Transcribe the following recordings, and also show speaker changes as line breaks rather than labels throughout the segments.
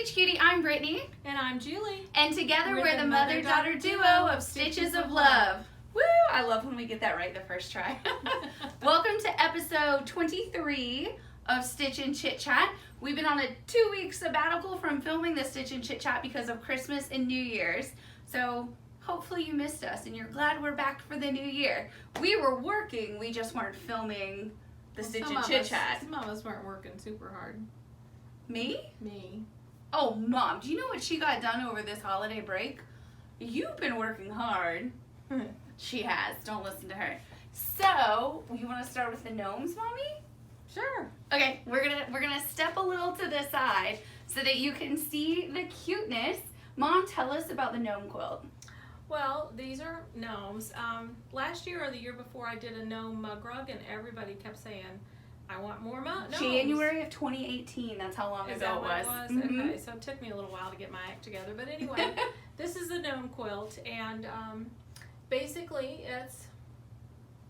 Stitch Cutie, I'm Brittany.
And I'm Julie.
And together we're the mother-daughter duo of Stitches of Love. Woo! I love when we get that right the first try. Welcome to episode 23 of Stitch and Chit Chat. We've been on a 2-week sabbatical from filming the Stitch and Chit Chat because of Christmas and New Year's. So hopefully you missed us and you're glad we're back for the new year. We were working, we just weren't filming the Stitch and Chit Chat.
Some of us weren't working super hard.
Me?
Me.
Oh, Mom, do you know what she got done over this holiday break? You've been working hard. She has. Don't listen to her. So, you want to start with the gnomes, Mommy?
Sure.
Okay, we're gonna step a little to the side so that you can see the cuteness. Mom, tell us about the gnome quilt.
Well, these are gnomes. Last year or the year before, I did a gnome mug rug, and everybody kept saying, I want more gnomes.
January of 2018, that's how long ago it was.
Mm-hmm. Okay, so it took me a little while to get my act together. But anyway, this is the gnome quilt, and basically it's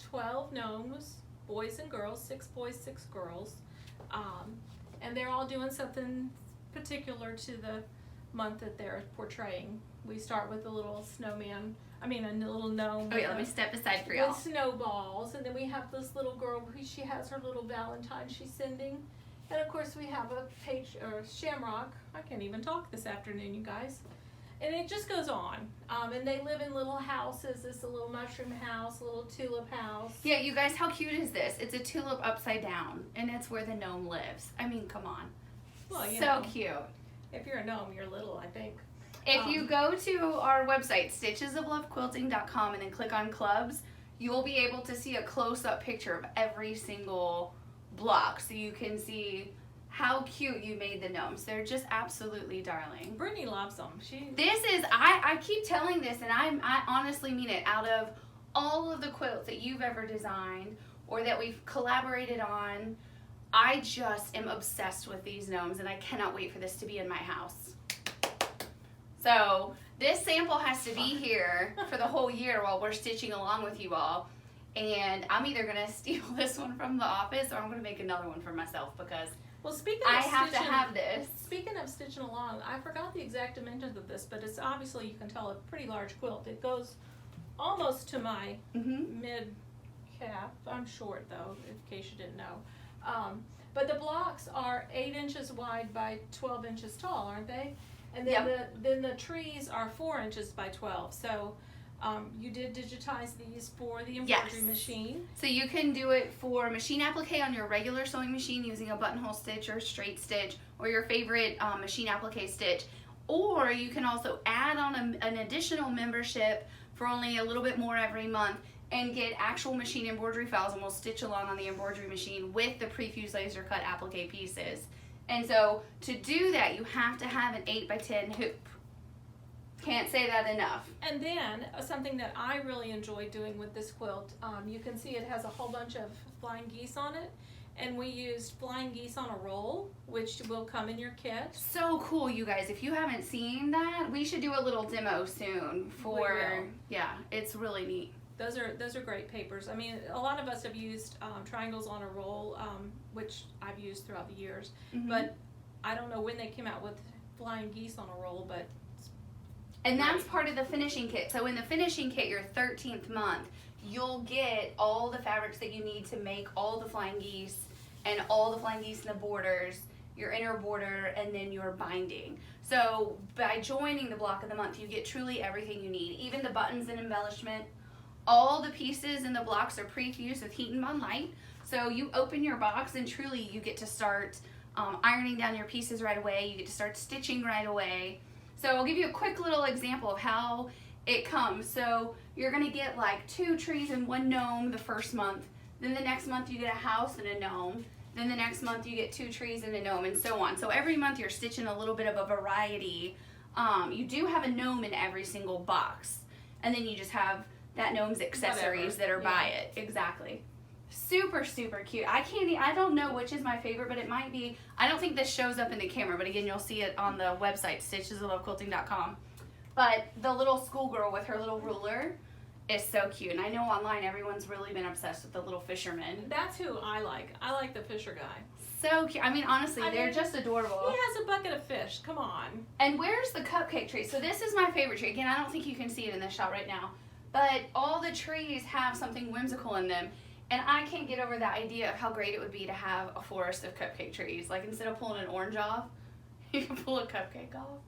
12 gnomes, boys and girls, 6 boys, 6 girls. And they're all doing something particular to the month that they're portraying. We start with a little snowman, a little gnome.
Oh yeah, let me step aside for y'all.
With snowballs, and then we have this little girl who she has her little Valentine she's sending. And of course we have a shamrock. I can't even talk this afternoon, you guys. And it just goes on. And they live in little houses. This is a little mushroom house, a little tulip house.
Yeah, you guys, how cute is this? It's a tulip upside down, and it's where the gnome lives. I mean, come on.
Well,
so cute.
If you're a gnome, you're little, I think.
If you go to our website, stitchesoflovequilting.com, and then click on clubs, you'll be able to see a close-up picture of every single block, so you can see how cute you made the gnomes. They're just absolutely darling.
Brittany loves them.
I keep telling this, and I honestly mean it. Out of all of the quilts that you've ever designed or that we've collaborated on, I just am obsessed with these gnomes, and I cannot wait for this to be in my house. So this sample has to be here for the whole year while we're stitching along with you all. And I'm either going to steal this one from the office or I'm going to make another one for myself because I have to have this.
Speaking of stitching along, I forgot the exact dimensions of this, but it's obviously, you can tell, a pretty large quilt. It goes almost to my mid-calf. I'm short, though, in case you didn't know. But the blocks are 8 inches wide by 12 inches tall, aren't they? And then the trees are 4 inches by 12. So you did digitize these for the embroidery machine.
So you can do it for machine applique on your regular sewing machine using a buttonhole stitch or straight stitch or your favorite machine applique stitch. Or you can also add on an additional membership for only a little bit more every month and get actual machine embroidery files, and we'll stitch along on the embroidery machine with the pre-fused laser cut applique pieces. And so to do that, you have to have an 8x10 hoop. Can't say that enough.
And then something that I really enjoy doing with this quilt, you can see it has a whole bunch of flying geese on it. And we used flying geese on a roll, which will come in your kit.
So cool, you guys. If you haven't seen that, we should do a little demo soon yeah, it's really neat.
Those are great papers. I mean, a lot of us have used triangles on a roll, which I've used throughout the years. But I don't know when they came out with flying geese on a roll, but
and that's part of the finishing kit. So in the finishing kit, your 13th month, you'll get all the fabrics that you need to make all the flying geese and all the flying geese in the borders, your inner border, and then your binding. So by joining the block of the month, you get truly everything you need, even the buttons and embellishment. All the pieces in the blocks are pre-fused with heat and bond light. So you open your box and truly you get to start ironing down your pieces right away. You get to start stitching right away. So I'll give you a quick little example of how it comes. So you're gonna get like 2 trees and 1 gnome the first month. Then the next month you get a house and a gnome. Then the next month you get 2 trees and a gnome, and so on. So every month you're stitching a little bit of a variety. You do have a gnome in every single box. And then you just have that gnome's accessories that are by it. Exactly. Super, super cute. I don't know which is my favorite, but it might be. I don't think this shows up in the camera, but again, you'll see it on the website, stitchesoflovequilting.com. But the little schoolgirl with her little ruler is so cute. And I know online everyone's really been obsessed with the little fisherman.
That's who I like. I like the fisher guy.
so cute. I mean, honestly,
I
they're
mean,
just adorable.
He has a bucket of fish. Come on.
And where's the cupcake tree? So this is my favorite tree. Again, I don't think you can see it in this shot right now, but all the trees have something whimsical in them. And I can't get over the idea of how great it would be to have a forest of cupcake trees. Like, instead of pulling an orange off, you can pull a cupcake off.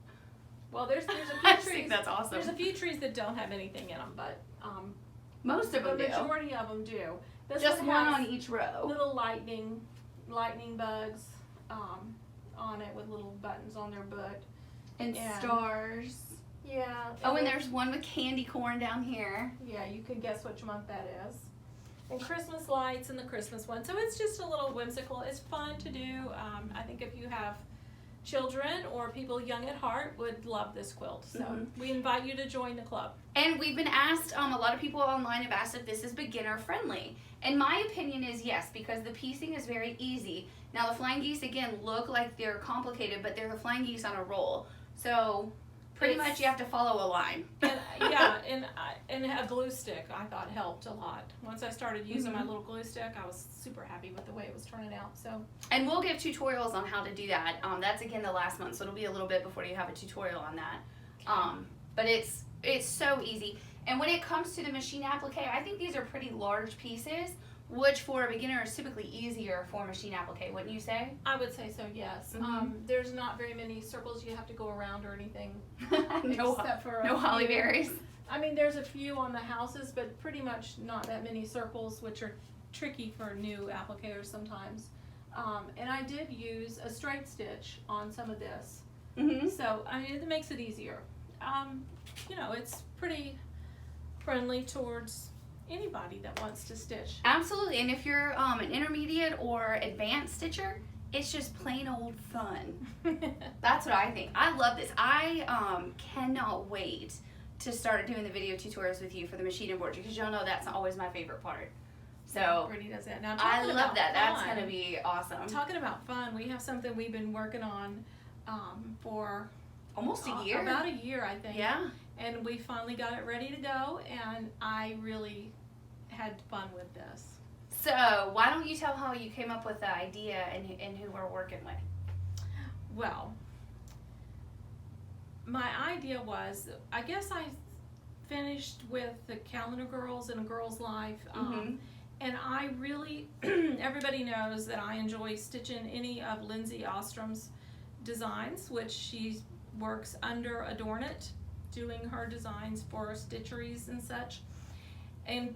Well, there's a few
I
trees.
think that's awesome.
There's a few trees that don't have anything in them, but
Most of them
the
do.
majority of them do. This
Just one
has
on each row.
little lightning bugs on it with little buttons on their butt.
And stars.
Yeah.
Oh, and there's one with candy corn down here.
Yeah, you can guess which month that is. And Christmas lights and the Christmas one. So it's just a little whimsical. It's fun to do. I think if you have children or people young at heart would love this quilt. So we invite you to join the club.
And we've been asked, a lot of people online have asked if this is beginner friendly. And my opinion is yes, because the piecing is very easy. Now the flying geese, again, look like they're complicated, but they're the flying geese on a roll. So pretty much you have to follow a line.
And, yeah, and a glue stick I thought helped a lot. Once I started using my little glue stick, I was super happy with the way it was turning out. So.
And we'll give tutorials on how to do that. That's again the last month, so it'll be a little bit before you have a tutorial on that.
Okay.
But it's so easy. And when it comes to the machine applique, I think these are pretty large pieces, which for a beginner is typically easier for machine applique, wouldn't you say?
I would say so, yes. There's not very many circles you have to go around or anything. Except for
no holly berries.
I mean, there's a few on the houses, but pretty much not that many circles, which are tricky for new appliqueurs sometimes. And I did use a straight stitch on some of this. So, I mean, it makes it easier. You know, it's pretty friendly towards anybody that wants to stitch.
Absolutely, and if you're an intermediate or advanced stitcher, it's just plain old fun. That's what I think. I love this. I cannot wait to start doing the video tutorials with you for the machine embroidery, because y'all know that's always my favorite part. So
Brittany does that. Now,
I love that. That's
fun,
gonna be awesome.
Talking about fun, we have something we've been working on for
almost a year.
About a year, I think.
Yeah.
And we finally got it ready to go, and I really had fun with this.
So why don't you tell how you came up with the idea and who we're working with?
Well, my idea was, I guess I finished with the Calendar Girls and A Girl's Life, and I really, everybody knows that I enjoy stitching any of Lindsay Ostrom's designs, which she works under Adorn It, doing her designs for stitcheries and such, and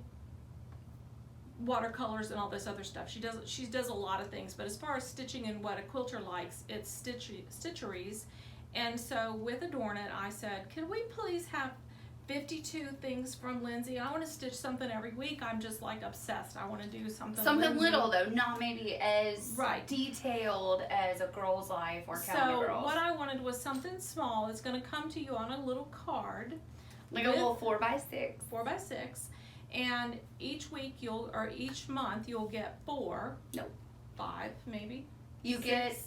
watercolors and all this other stuff. She does a lot of things, but as far as stitching and what a quilter likes, it's stitcheries. And so with Adorn It, I said, can we please have 52 things from Lindsay? I want to stitch something every week. I'm just like obsessed. I want to do something Lindsay.
Little though, not maybe as detailed as A Girl's Life or Calendar Girls.
So what I wanted was something small. It's going to come to you on a little card,
like a little 4x6.
4x6, and each week each month you'll get 4.
Nope.
5 maybe.
You
6.
get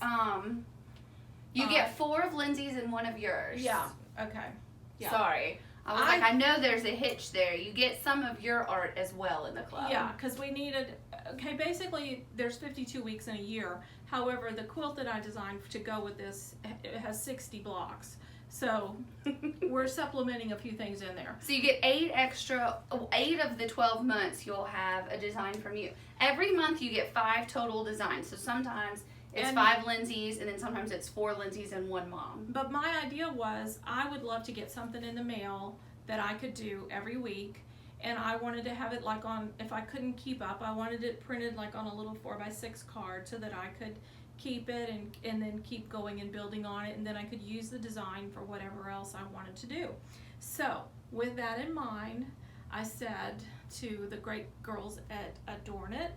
you get 4 of Lindsay's and 1 of yours.
Yeah. Okay. Yeah.
Sorry. I know there's a hitch there. You get some of your art as well in the club.
Yeah, because we needed, basically there's 52 weeks in a year. However, the quilt that I designed to go with this, it has 60 blocks. So we're supplementing a few things in there.
So you get 8 of the 12 months you'll have a design from you. Every month you get 5 total designs. So sometimes it's 5 Lindsays, and then sometimes it's 4 Lindsays and 1 mom.
But my idea was I would love to get something in the mail that I could do every week, and I wanted to have it like on, if I couldn't keep up, I wanted it printed like on a little 4x6 card so that I could keep it and then keep going and building on it, and then I could use the design for whatever else I wanted to do. So with that in mind, I said to the great girls at Adorn It,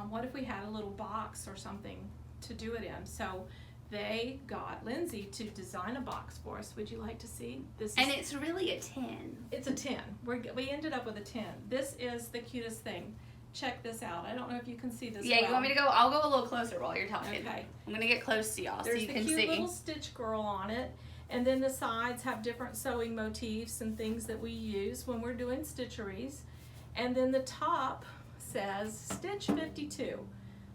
what if we had a little box or something to do it in? So they got Lindsay to design a box for us. Would you like to see this?
And it's really a 10.
It's a 10. We ended up with a 10. This is the cutest thing. Check this out. I don't know if you can see this.
Yeah, you want me to go? I'll go a little closer while you're talking.
Okay.
I'm gonna get close to y'all so you can see.
There's the cute little Stitch Girl on it, and then the sides have different sewing motifs and things that we use when we're doing stitcheries, and then the top says Stitch 52.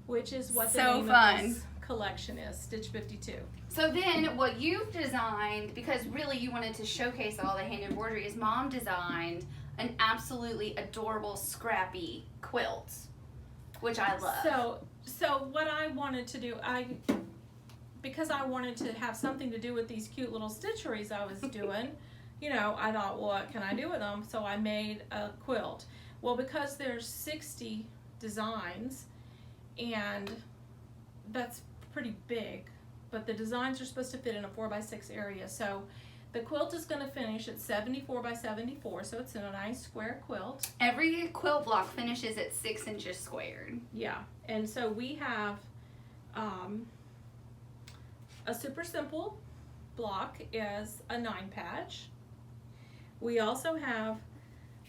which is what the
So
name
fun.
of this collection is, Stitch 52.
So then what you've designed, because really you wanted to showcase all the hand embroidery, is Mom designed an absolutely adorable scrappy quilt, which I love.
So what I wanted to do, because I wanted to have something to do with these cute little stitcheries I was doing, you know, I thought, well, what can I do with them? So I made a quilt. Well, because there's 60 designs, and that's pretty big, but the designs are supposed to fit in a 4x6 area. So the quilt is going to finish at 74 by 74, so it's in a nice square quilt.
Every quilt block finishes at 6 inches squared.
Yeah, and so we have a super simple block is a 9-patch. We also have,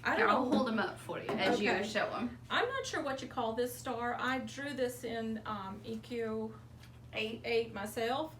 I'll hold them up for you as you show them.
I'm not sure what you call this star. I drew this in EQ 8 myself.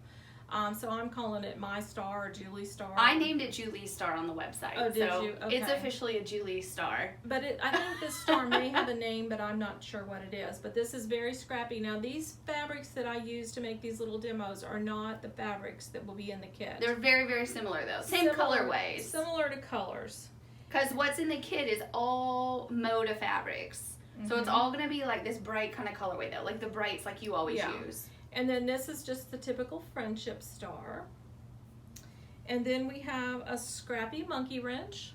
So I'm calling it my star or Julie's star.
I named it Julie's star on the website.
Oh, did you? Okay.
It's officially a Julie's star.
But I think this star may have a name, but I'm not sure what it is. But this is very scrappy. Now, these fabrics that I use to make these little demos are not the fabrics that will be in the kit.
They're very, very similar, though. Same colorways.
Similar to colors.
Because what's in the kit is all Moda Fabrics. So it's all going to be like this bright kind of colorway, though. Like the brights like you always use.
And then this is just the typical friendship star. And then we have a scrappy monkey wrench.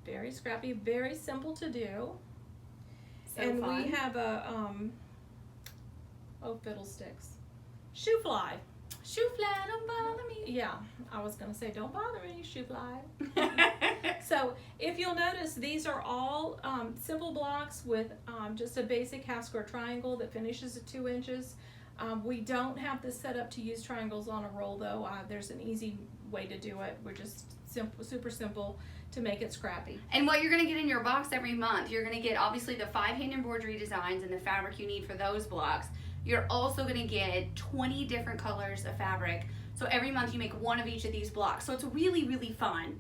Very scrappy, very simple to do.
So
and
fun.
we have a, oh, fiddlesticks. Shoe fly.
Shoe fly, don't bother me.
Yeah, I was going to say, don't bother me, shoe fly. So if you'll notice, these are all simple blocks with just a basic half square triangle that finishes at 2 inches. We don't have this set up to use triangles on a roll, though. There's an easy way to do it. We're just super simple to make it scrappy.
And what you're going to get in your box every month, you're going to get obviously the 5 hand embroidery designs and the fabric you need for those blocks. You're also going to get 20 different colors of fabric. So every month you make one of each of these blocks. So it's really, really fun.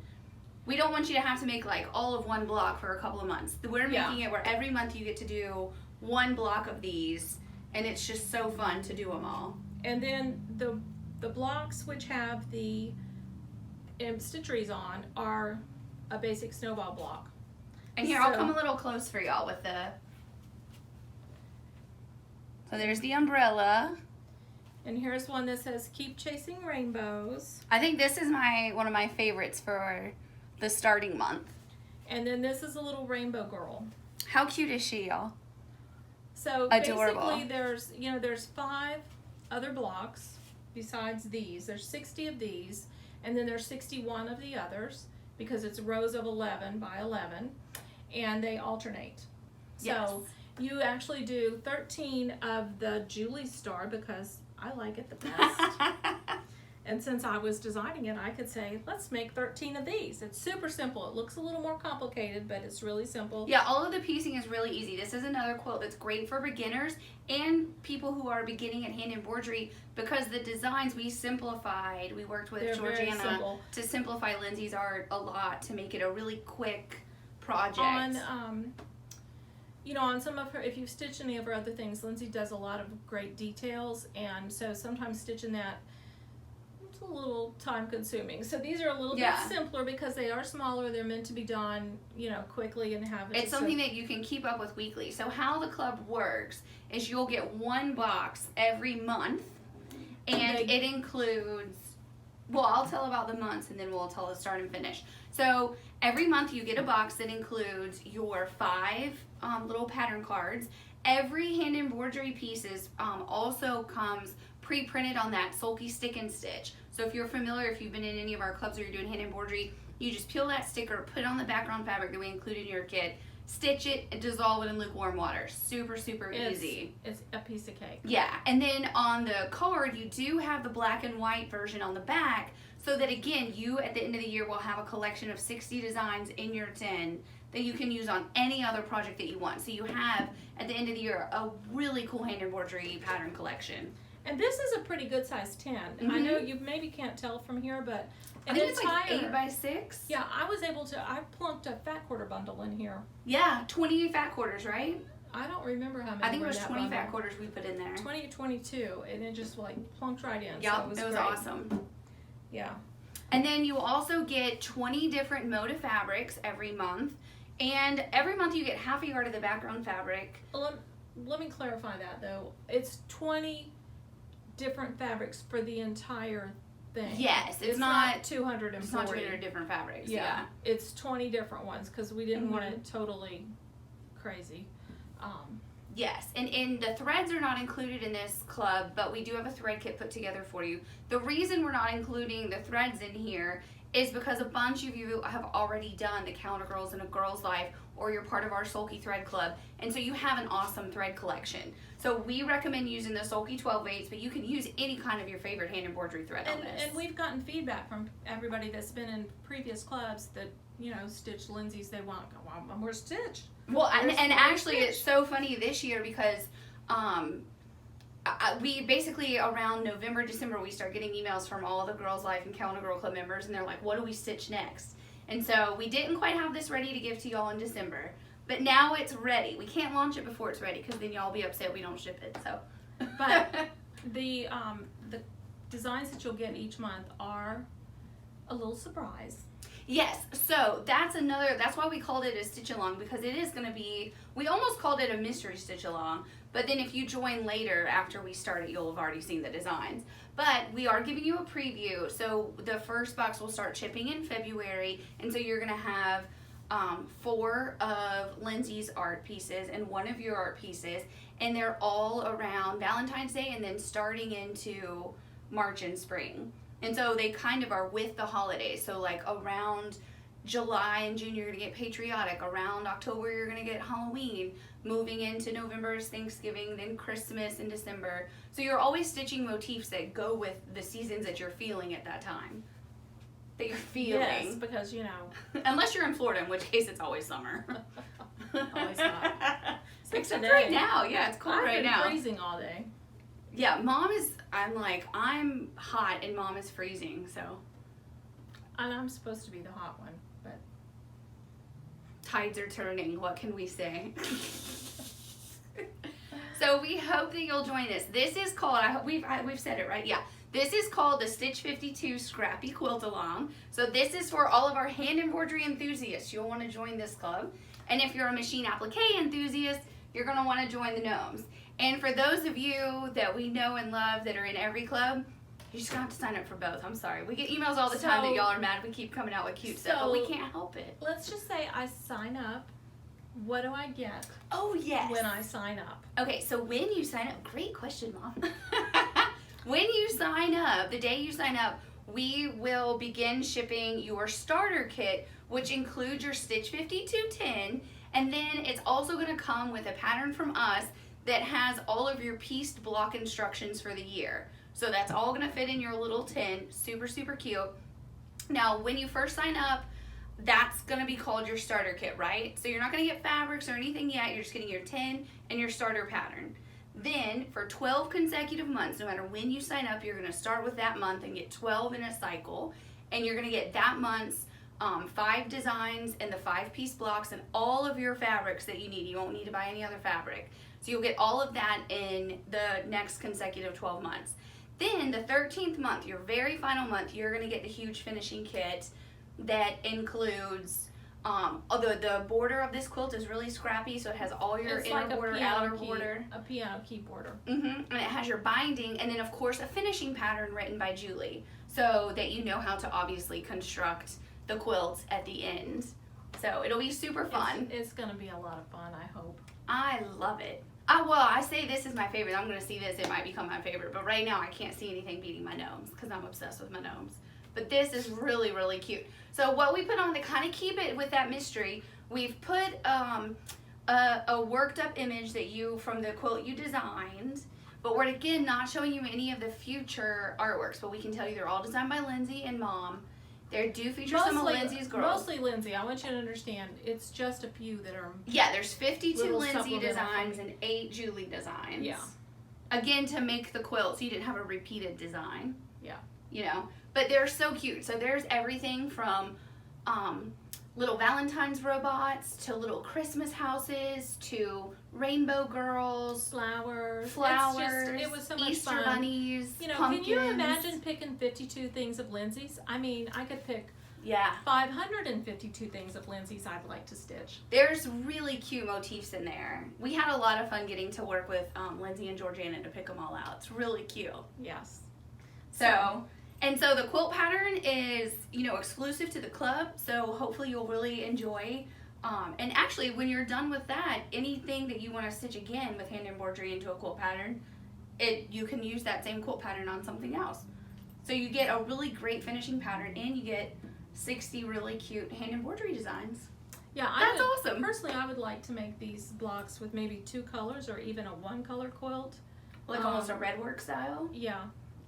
We don't want you to have to make like all of one block for a couple of months. We're making it where every month you get to do one block of these, and it's just so fun to do them all.
And then the blocks which have the stitcheries on are a basic snowball block.
And here, I'll come a little close for y'all with the... So there's the umbrella.
And here's one that says, keep chasing rainbows.
I think this is one of my favorites for the starting month.
And then this is a little rainbow girl.
How cute is she, y'all?
So
adorable.
Basically there's 5 other blocks besides these. There's 60 of these, and then there's 61 of the others because it's rows of 11 by 11, and they alternate. So you actually do 13 of the Julie star because I like it the best. And since I was designing it, I could say, let's make 13 of these. It's super simple. It looks a little more complicated, but it's really simple.
Yeah, all of the piecing is really easy. This is another quilt that's great for beginners and people who are beginning at hand embroidery because the designs we simplified, we worked with Georgiana to simplify Lindsay's art a lot to make it a really quick project.
On some of her, if you've stitched any of her other things, Lindsay does a lot of great details, and so sometimes stitching that, it's a little time consuming. So these are a little bit simpler because they are smaller. They're meant to be done, quickly and have it.
It's something that you can keep up with weekly. So how the club works is you'll get one box every month, and it includes, well, I'll tell about the months and then we'll tell the start and finish. So every month you get a box that includes your 5 little pattern cards. Every hand embroidery pieces also comes pre-printed on that sulky stick and stitch. So if you're familiar, if you've been in any of our clubs or you're doing hand embroidery, you just peel that sticker, put it on the background fabric that we include in your kit, stitch it, and dissolve it in lukewarm water. Super easy.
It's a piece of cake.
Yeah, and then on the card, you do have the black and white version on the back, so that again, you at the end of the year will have a collection of 60 designs in your tin that you can use on any other project that you want. So you have, at the end of the year, a really cool hand embroidery pattern collection.
And this is a pretty good size tin. I know you maybe can't tell from here, but
I think it's like 8 by 6.
Yeah, I plunked a fat quarter bundle in here.
Yeah, 20 fat quarters, right?
I don't remember how many.
I think it
were
was
in that
20
bundle.
fat quarters we put in there.
20 or 22, and it just like plunked right in.
Yeah,
so it was great.
awesome.
Yeah.
And then you also get 20 different Moda Fabrics every month. And every month you get half a yard of the background fabric.
Let me clarify that though. It's 20 different fabrics for the entire thing.
Yes,
it's
not
240.
It's not 200 different fabrics.
Yeah, it's 20 different ones because we didn't want
Mhm.
it totally crazy.
Yes, and the threads are not included in this club, but we do have a thread kit put together for you. The reason we're not including the threads in here is because a bunch of you have already done the Calendar Girls and A Girl's Life, or you're part of our Sulky Thread Club, and so you have an awesome thread collection. So we recommend using the Sulky 12/8, but you can use any kind of your favorite hand embroidery thread on this.
And we've gotten feedback from everybody that's been in previous clubs that, you know, Stitch Lindsay's, they want to go, well, we're Stitch.
Well, and actually it's so funny this year because we basically around November, December, we start getting emails from all the Girls Life and Calendar Girl Club members, and they're like, what do we stitch next? And so we didn't quite have this ready to give to y'all in December, but now it's ready. We can't launch it before it's ready because then y'all be upset we don't ship it. So,
But the designs that you'll get each month are a little surprise.
yes, so that's why we called it a stitch along, because it is going to be, we almost called it a mystery stitch along, but then if you join later after we start it, you'll have already seen the designs. But we are giving you a preview, so the first box will start shipping in February, and so you're going to have 4 of Lindsay's art pieces and 1 of your art pieces, and they're all around Valentine's Day and then starting into March and spring. And so they kind of are with the holidays. So like around July and June, you're going to get patriotic. Around October, you're going to get Halloween. Moving into November is Thanksgiving, then Christmas in December. So you're always stitching motifs that go with the seasons that you're feeling at that time. That you're feeling.
Yes, because, you know.
Unless you're in Florida, in which case it's always summer.
Always not.
Except
today.
right now. Yeah, it's cold right now.
I've been freezing all day.
Yeah, I'm hot and Mom is freezing, so.
And I'm supposed to be the hot one, but.
Tides are turning, what can we say? So we hope that you'll join us. This is called, I hope we've said it right, yeah. This is called the Stitch52 Scrappy Quilt Along. So this is for all of our hand embroidery enthusiasts. You'll want to join this club. And if you're a machine applique enthusiast, you're going to want to join the gnomes. And for those of you that we know and love that are in every club, you're just going to have to sign up for both. I'm sorry. We get emails all the time that y'all are mad we keep coming out with cute stuff, but we can't help it.
Let's just say I sign up. What do I get?
Oh, yes.
When I sign up?
Okay, so when you sign up, great question, Mom. When you sign up, the day you sign up, we will begin shipping your starter kit, which includes your Stitch52 tin, and then it's also going to come with a pattern from us that has all of your pieced block instructions for the year. So that's all going to fit in your little tin. Super, super cute. Now, when you first sign up, that's going to be called your starter kit, right? So you're not going to get fabrics or anything yet. You're just getting your tin and your starter pattern. Then, for 12 consecutive months, no matter when you sign up, you're going to start with that month and get 12 in a cycle. And you're going to get that month's 5 designs and the 5-piece blocks and all of your fabrics that you need. You won't need to buy any other fabric. So you'll get all of that in the next consecutive 12 months. Then, the 13th month, your very final month, you're going to get the huge finishing kit that includes the border of this quilt is really scrappy, so it has all your
It's
inner
like
border, outer border.
A piano key border.
And it has your binding, and then of course a finishing pattern written by Julie, so that you know how to obviously construct the quilt at the end. So it'll be super fun.
It's going to be a lot of fun, I hope.
I love it. Well, I say this is my favorite. I'm going to see this. It might become my favorite. But right now I can't see anything beating my gnomes because I'm obsessed with my gnomes. But this is really, really cute. So what we put on to kind of keep it with that mystery, we've put a worked up image that from the quilt you designed. But we're, again, not showing you any of the future artworks. But we can tell you they're all designed by Lindsay and Mom. They do feature some of Lindsay's girls.
Mostly Lindsay. I want you to understand, it's just a few that are...
Yeah, there's 52
little
Lindsay designs and 8 Julie designs.
Yeah.
Again, to make the quilt, so you didn't have a repeated design.
Yeah.
You know? But they're so cute. So there's everything from little Valentine's robots to little Christmas houses to rainbow girls,
flowers. It was so much
Easter
fun.
bunnies,
You know,
pumpkins.
can you imagine picking 52 things of Lindsay's? I mean, I could pick
Yeah.
552 things of Lindsay's I'd like to stitch.
There's really cute motifs in there. We had a lot of fun getting to work with Lindsay and Georgiana to pick them all out. It's really cute.
Yes.
So the quilt pattern is, exclusive to the club, so hopefully you'll really enjoy. And actually, when you're done with that, anything that you want to stitch again with hand embroidery into a quilt pattern, you can use that same quilt pattern on something else. So you get a really great finishing pattern, and you get 60 really cute hand embroidery designs.
Yeah,
That's awesome.
Personally, I would like to make these blocks with maybe 2 colors or even a 1-color quilt.
Like almost a red work style.
Yeah,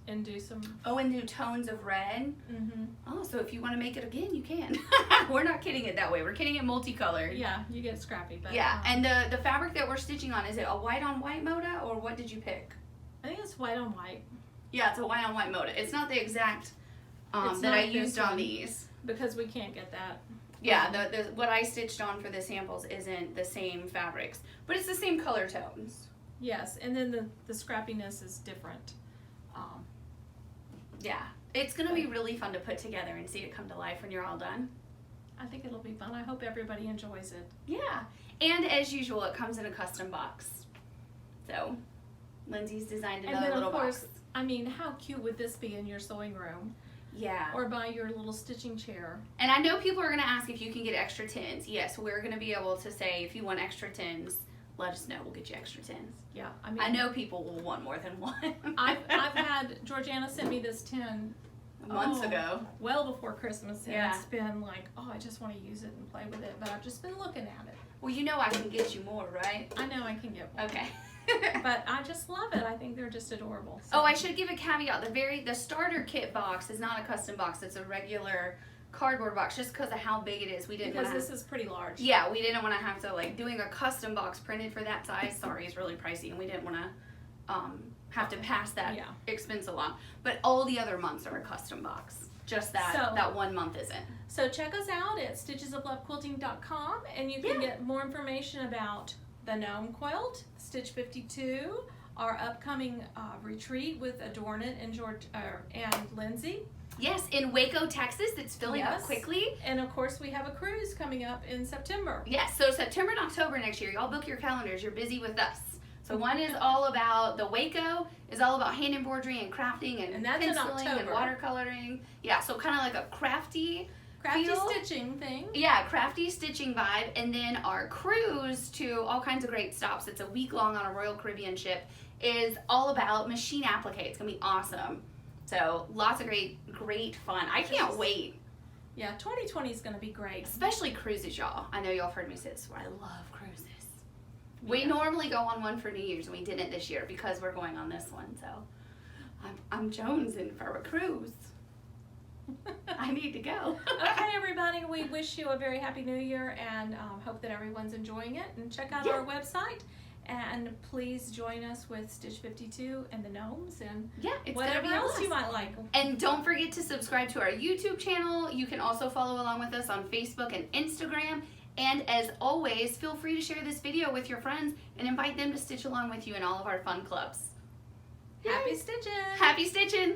and do some.
Oh, and do tones of red.
Mm-hmm.
Oh, so if you want to make it again, you can. We're not kidding it that way. We're kidding it multicolored.
Yeah, you get scrappy. But,
Yeah, and the fabric that we're stitching on, is it a white on white Moda, or what did you pick?
I think it's white on white.
Yeah, it's a white on white Moda. It's not the exact
It's
that
not
I used
this
on
one.
these.
Because we can't get that.
Yeah, the what I stitched on for the samples isn't the same fabrics, but it's the same color tones.
Yes, and then the scrappiness is different.
Yeah, it's gonna be really fun to put together and see it come to life when you're all done.
I think it'll be fun. I hope everybody enjoys it.
Yeah, and as usual, it comes in a custom box. So, Lindsay's designed
And
another
then
little
of course,
box.
I mean, how cute would this be in your sewing room
Yeah.
or by your little stitching chair?
And I know people are going to ask if you can get extra tins. Yes, we're going to be able to say if you want extra tins, let us know. We'll get you extra tins.
Yeah, I mean,
I know people will want more than one.
I've had Georgiana sent me this tin
months ago.
well before Christmas, and
Yeah.
it's been like, oh, I just want to use it and play with it, but I've just been looking at it.
Well, you know I can get you more, right?
I know I can get one.
Okay.
But I just love it. I think they're just adorable. So.
Oh, I should give a caveat. The starter kit box is not a custom box. It's a regular cardboard box, just because of how big it is. We didn't
because
wanna,
this is pretty large.
Yeah, we didn't want to have to doing a custom box printed for that size. Sorry, is really pricey, and we didn't want to have to pass that
Yeah.
expense along. But all the other months are a custom box. Just that that 1 month isn't.
So check us out at stitchesoflovequilting.com, and you can get more information about the gnome quilt, Stitch 52, our upcoming retreat with Adorn It and Lindsay.
Yes, in Waco, Texas, it's filling up quickly.
And of course, we have a cruise coming up in September.
Yes, so September and October next year, y'all book your calendars. You're busy with us. So one is all about the Waco, is all about hand embroidery and crafting and
that's in
penciling and
October.
watercoloring. Yeah, so kind of like a crafty feel.
stitching thing.
Yeah, crafty stitching vibe. And then our cruise to all kinds of great stops, it's a week long on a Royal Caribbean ship, is all about machine applique. It's gonna be awesome. So lots of great fun. I can't wait.
Yeah, 2020 is going to be great.
Especially cruises, y'all. I know y'all have heard me say this before. I love cruises. We
Yeah.
normally go on one for New Year's, and we didn't this year because we're going on this one. So I'm jonesing for a cruise. I need to go.
Okay, everybody, we wish you a very happy new year, and hope that everyone's enjoying it. And check out our website, and please join us with Stitch 52 and the gnomes and
It's
whatever
gonna be a
else
blast.
you might like.
And don't forget to subscribe to our YouTube channel. You can also follow along with us on Facebook and Instagram. And as always, feel free to share this video with your friends and invite them to stitch along with you in all of our fun clubs.
Happy stitching!
Happy stitching!